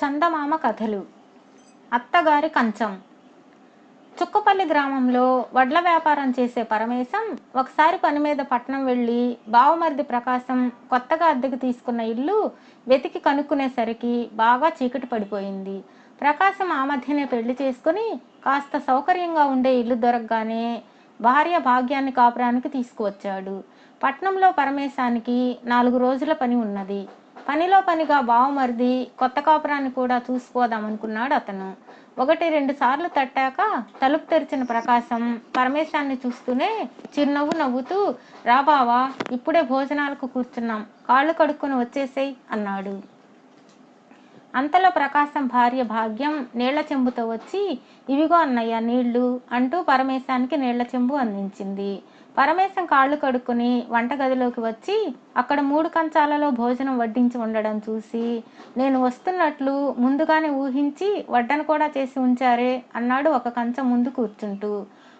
చందమామ కథలు. అత్తగారి కంచం. చుక్కపల్లి గ్రామంలో వడ్ల వ్యాపారం చేసే పరమేశం ఒకసారి పని మీద పట్నం వెళ్ళి బావమరిది ప్రకాశం కొత్తగా అద్దెకు తీసుకున్న ఇల్లు వెతికి కనుక్కునేసరికి బాగా చీకటి పడిపోయింది. ప్రకాశం ఆ మధ్యనే పెళ్లి చేసుకుని కాస్త సౌకర్యంగా ఉండే ఇల్లు దొరకగానే భార్య భాగ్యాన్ని కాపురానికి తీసుకువచ్చాడు. పట్నంలో పరమేశానికి 4 రోజుల పని ఉన్నది. పనిలో పనిగా బావమరిది కొత్త కాపురాన్ని కూడా చూసిపోదామనుకున్నాడు అతను. 1-2 సార్లు తట్టాక తలుపు తెరిచిన ప్రకాశం పరమేశాన్ని చూస్తూనే చిరునవ్వు నవ్వుతూ, రా బావా, ఇప్పుడే భోజనాలకు కూర్చున్నాం, కాళ్ళు కడుక్కొని వచ్చేసేయ్ అన్నాడు. అంతలో ప్రకాశం భార్య భాగ్యం నీళ్ల చెంబుతో వచ్చి, ఇవిగో అన్నయ్య నీళ్లు అంటూ పరమేశానికి నీళ్ల చెంబు అందించింది. పరమేశం కాళ్ళు కడుక్కొని వంటగదిలోకి వచ్చి అక్కడ 3 కంచాలలో భోజనం వడ్డించి ఉండడం చూసి, నేను వస్తున్నట్లు ముందుగానే ఊహించి వడ్డన కూడా చేసి ఉంచారే అన్నాడు ఒక కంచం ముందు కూర్చుంటూ.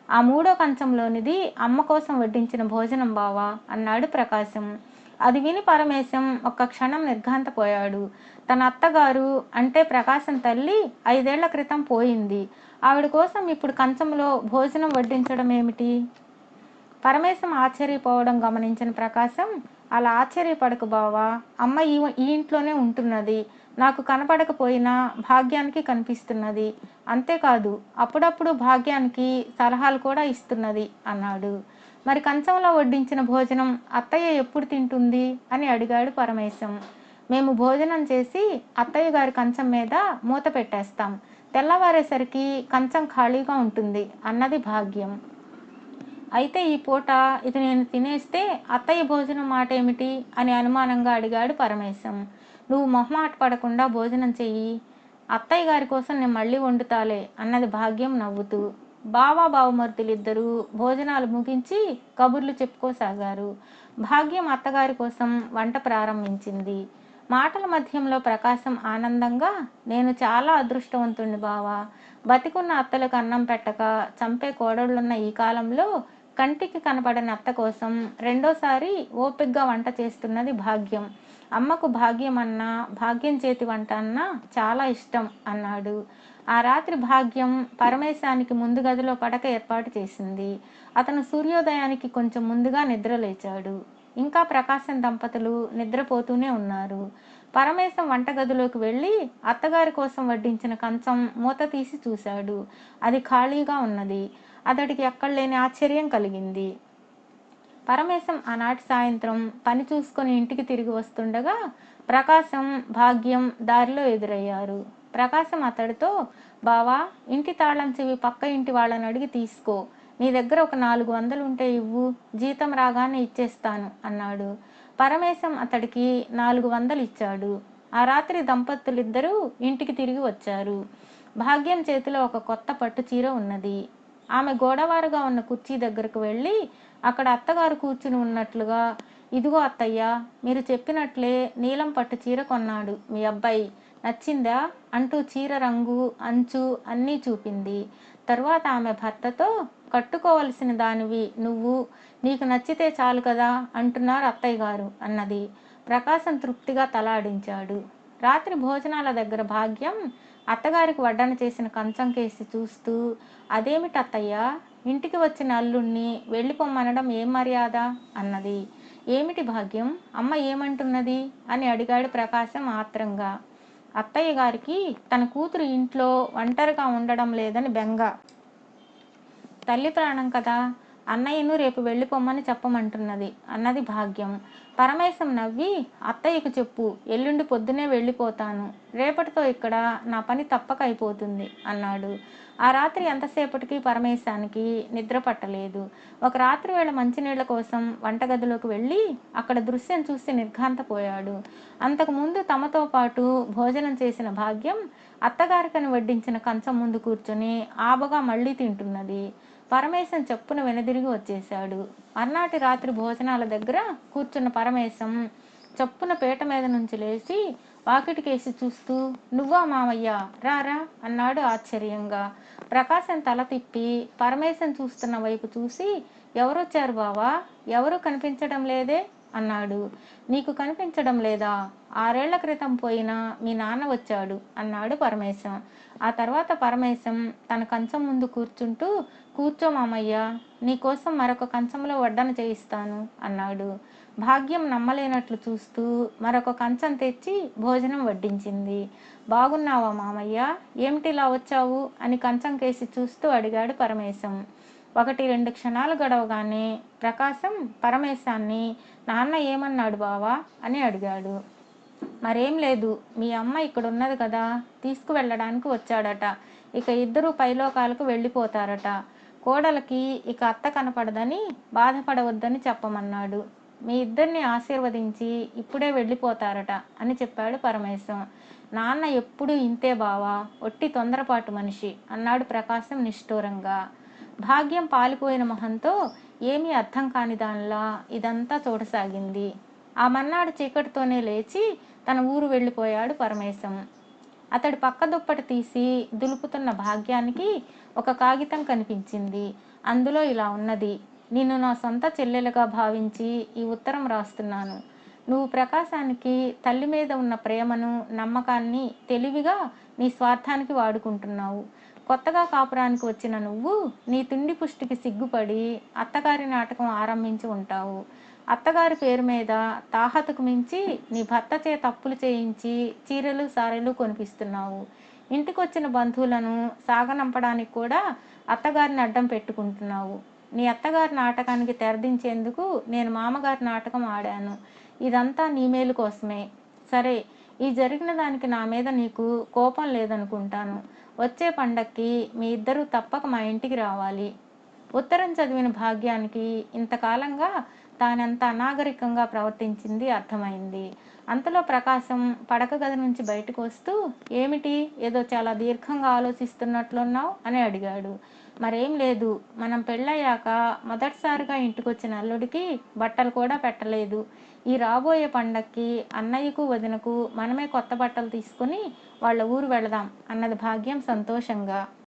ఆ 3వ కంచంలోనిది అమ్మ కోసం వడ్డించిన భోజనం బావా అన్నాడు ప్రకాశం. అది విని పరమేశం ఒక్క క్షణం నిర్ఘాంతపోయాడు. తన అత్తగారు అంటే ప్రకాశం తల్లి 5 ఏళ్ల క్రితం పోయింది. ఆవిడ కోసం ఇప్పుడు కంచంలో భోజనం వడ్డించడం ఏమిటి? పరమేశం ఆశ్చర్యపోవడం గమనించిన ప్రకాశం, అలా ఆశ్చర్యపడకు బావా, అమ్మ ఈ ఇంట్లోనే ఉంటున్నది. నాకు కనపడకపోయినా భాగ్యానికి కనిపిస్తున్నది. అంతేకాదు అప్పుడప్పుడు భాగ్యానికి సలహాలు కూడా ఇస్తున్నది అన్నాడు. మరి కంచంలో వడ్డించిన భోజనం అత్తయ్య ఎప్పుడు తింటుంది అని అడిగాడు పరమేశం. మేము భోజనం చేసి అత్తయ్య గారి కంచం మీద మూత పెట్టేస్తాం. తెల్లవారేసరికి కంచం ఖాళీగా ఉంటుంది అన్నది భాగ్యం. అయితే ఈ పూట ఇది నేను తినేస్తే అత్తయ్య భోజనం మాట ఏమిటి అని అనుమానంగా అడిగాడు పరమేశం. నువ్వు మొహమాట పడకుండా భోజనం చెయ్యి, అత్తయ్య గారి కోసం నేను మళ్ళీ వండుతాలే అన్నది భాగ్యం నవ్వుతూ. బావా బావమరుదులిద్దరూ భోజనాలు ముగించి కబుర్లు చెప్పుకోసాగారు. భాగ్యం అత్తగారి కోసం వంట ప్రారంభించింది. మాటల మధ్యంలో ప్రకాశం ఆనందంగా, నేను చాలా అదృష్టవంతుణ్ణి బావా, బతికున్న అత్తలకు అన్నం పెట్టక చంపే కోడళ్ళున్న ఈ కాలంలో కంటికి కనపడని అత్త కోసం రెండోసారి ఓపిగ్గా వంట చేస్తున్నది భాగ్యం. అమ్మకు భాగ్యం అన్నా భాగ్యం చేతి వంట అన్నా చాలా ఇష్టం అన్నాడు. ఆ రాత్రి భాగ్యం పరమేశానికి ముందు గదిలో పడక ఏర్పాటు చేసింది. అతను సూర్యోదయానికి కొంచెం ముందుగా నిద్రలేచాడు. ఇంకా ప్రకాశం దంపతులు నిద్రపోతూనే ఉన్నారు. పరమేశం వంటగదిలోకి వెళ్ళి అత్తగారి కోసం వడ్డించిన కంచం మూత తీసి చూశాడు. అది ఖాళీగా ఉన్నది. అతడికి ఎక్కడలేని ఆశ్చర్యం కలిగింది. పరమేశం ఆనాటి సాయంత్రం పని చూసుకొని ఇంటికి తిరిగి వస్తుండగా ప్రకాశం భాగ్యం దారిలో ఎదురయ్యారు. ప్రకాశం అతడితో, బావా, ఇంటి తాళం చెవి పక్క ఇంటి వాళ్ళని అడిగి తీసుకో, నీ దగ్గర ఒక 400 ఉంటే ఇవ్వు, జీతం రాగానే ఇచ్చేస్తాను అన్నాడు. పరమేశం అతడికి 400 ఇచ్చాడు. ఆ రాత్రి దంపతులిద్దరూ ఇంటికి తిరిగి వచ్చారు. భాగ్యం చేతిలో ఒక కొత్త పట్టు చీర ఉన్నది. ఆమె గోడవారుగా ఉన్న కుర్చీ దగ్గరకు వెళ్ళి అక్కడ అత్తగారు కూర్చుని ఉన్నట్లుగా, ఇదిగో అత్తయ్య, మీరు చెప్పినట్లే నీలం పట్టు చీర కొన్నాడు మీ అబ్బాయి, నచ్చిందా అంటూ చీర రంగు అంచు అన్నీ చూపింది. తరువాత ఆమె భర్తతో, కట్టుకోవలసిన దానివి నువ్వు, నీకు నచ్చితే చాలు కదా అంటున్నారు అత్తయ్య గారు అన్నది. ప్రకాశం తృప్తిగా తలాడించాడు. రాత్రి భోజనాల దగ్గర భాగ్యం అత్తగారికి వడ్డన చేసిన కంచం కేసి చూస్తూ, అదేమిటి అత్తయ్య, ఇంటికి వచ్చిన అల్లుణ్ణి వెళ్ళిపోమ్మనడం ఏం మర్యాద అన్నది. ఏమిటి భాగ్యం, అమ్మ ఏమంటున్నది అని అడిగాడు ప్రకాశం ఆత్రంగా. అత్తయ్య గారికి తన కూతురు ఇంట్లో ఒంటరిగా ఉండడం లేదని బెంగ. తల్లి ప్రాణం కదా, అన్నయ్యను రేపు వెళ్ళిపోమ్మని చెప్పమంటున్నది అన్నది భాగ్యం. పరమేశం నవ్వి, అత్తయ్యకు చెప్పు, ఎల్లుండి పొద్దునే వెళ్ళిపోతాను, రేపటితో ఇక్కడ నా పని తప్పక అయిపోతుంది అన్నాడు. ఆ రాత్రి ఎంతసేపటికి పరమేశానికి నిద్ర పట్టలేదు. ఒక రాత్రి వేళ మంచినీళ్ల కోసం వంటగదిలోకి వెళ్ళి అక్కడ దృశ్యం చూసి నిర్ఘాంతపోయాడు. అంతకుముందు తమతో పాటు భోజనం చేసిన భాగ్యం అత్తగారికని వడ్డించిన కంచం ముందు కూర్చొని ఆబగా మళ్ళీ తింటున్నది. పరమేశం చెప్పున వెనుదిరిగి వచ్చేశాడు. మర్నాటి రాత్రి భోజనాల దగ్గర కూర్చున్న పరమేశం చెప్పున పీట మీద నుంచి లేచి వాకిటికేసి చూస్తూ, నువ్వా మామయ్య, రారా అన్నాడు ఆశ్చర్యంగా. ప్రకాశం తల తిప్పి పరమేశం చూస్తున్న వైపు చూసి, ఎవరొచ్చారు బావా, ఎవరూ కనిపించడం లేదే అన్నాడు. నీకు కనిపించడం లేదా? 6 ఏళ్ల క్రితం పోయిన మీ నాన్న వచ్చాడు అన్నాడు పరమేశం. ఆ తర్వాత పరమేశం తన కంచం ముందు కూర్చుంటూ, కూర్చో మామయ్య, నీకోసం మరొక కంచంలో వడ్డన చేయిస్తాను అన్నాడు. భాగ్యం నమ్మలేనట్లు చూస్తూ మరొక కంచం తెచ్చి భోజనం వడ్డించింది. బాగున్నావా మామయ్య, ఏమిటిలా వచ్చావు అని కంచం కేసి చూస్తూ అడిగాడు పరమేశం. 1-2 క్షణాలు గడవగానే ప్రకాశం పరమేశాన్ని, నాన్న ఏమన్నాడు బావా అని అడిగాడు. మరేం లేదు, మీ అమ్మ ఇక్కడున్నది కదా, తీసుకువెళ్ళడానికి వచ్చాడట. ఇక ఇద్దరూ పైలోకాలకు వెళ్ళిపోతారట. కోడలికి ఇక అత్త కనపడదని బాధపడవద్దని చెప్పమన్నాడు. మీ ఇద్దరిని ఆశీర్వదించి ఇప్పుడే వెళ్ళిపోతారట అని చెప్పాడు పరమేశం. నాన్న ఎప్పుడూ ఇంతే బావా, ఒట్టి తొందరపాటు మనిషి అన్నాడు ప్రకాశం నిష్ఠూరంగా. భాగ్యం పాలిపోయిన మొహంతో ఏమీ అర్థం కాని దానిలా ఇదంతా చూడసాగింది. ఆ మర్నాడు చీకటితోనే లేచి తన ఊరు వెళ్ళిపోయాడు పరమేశం. అతడి పక్క దుప్పటి తీసి దులుపుతున్న భాగ్యానికి ఒక కాగితం కనిపించింది. అందులో ఇలా ఉన్నది: నిన్ను నా సొంత చెల్లెలుగా భావించి ఈ ఉత్తరం రాస్తున్నాను. నువ్వు ప్రకాశానికి తల్లి మీద ఉన్న ప్రేమను, నమ్మకాన్ని తెలివిగా నీ స్వార్థానికి వాడుకుంటున్నావు. కొత్తగా కాపురానికి వచ్చిన నువ్వు నీ తిండి పుష్టికి సిగ్గుపడి అత్తగారి నాటకం ఆరంభించి ఉంటావు. అత్తగారి పేరు మీద తాహతకు మించి నీ భర్త చే తప్పులు చేయించి చీరలు సారెలు కొనిపిస్తున్నావు. ఇంటికొచ్చిన బంధువులను సాగనంపడానికి కూడా అత్తగారిని అడ్డం పెట్టుకుంటున్నావు. నీ అత్తగారి నాటకానికి తెరదించేందుకు నేను మామగారి నాటకం ఆడాను. ఇదంతా నీ మేలు కోసమే. సరే, ఈ జరిగిన దానికి నా మీద నీకు కోపం లేదనుకుంటాను. వచ్చే పండక్కి మీ ఇద్దరూ తప్పక మా ఇంటికి రావాలి. ఉత్తరం చదివిన భాగ్యానికి ఇంతకాలంగా తానెంత అనాగరికంగా ప్రవర్తించింది అర్థమైంది. అంతలో ప్రకాశం పడక గది నుంచి బయటకు వస్తూ, ఏమిటి, ఏదో చాలా దీర్ఘంగా ఆలోచిస్తున్నట్లున్నావు అని అడిగాడు. మరేం లేదు, మనం పెళ్ళయ్యాక మొదటిసారిగా ఇంటికొచ్చిన అల్లుడికి బట్టలు కూడా పెట్టలేదు. ఈ రాబోయే పండక్కి అన్నయ్యకు వదినకు మనమే కొత్త బట్టలు తీసుకుని వాళ్ళ ఊరు వెళదాం అన్నది భాగ్యం సంతోషంగా.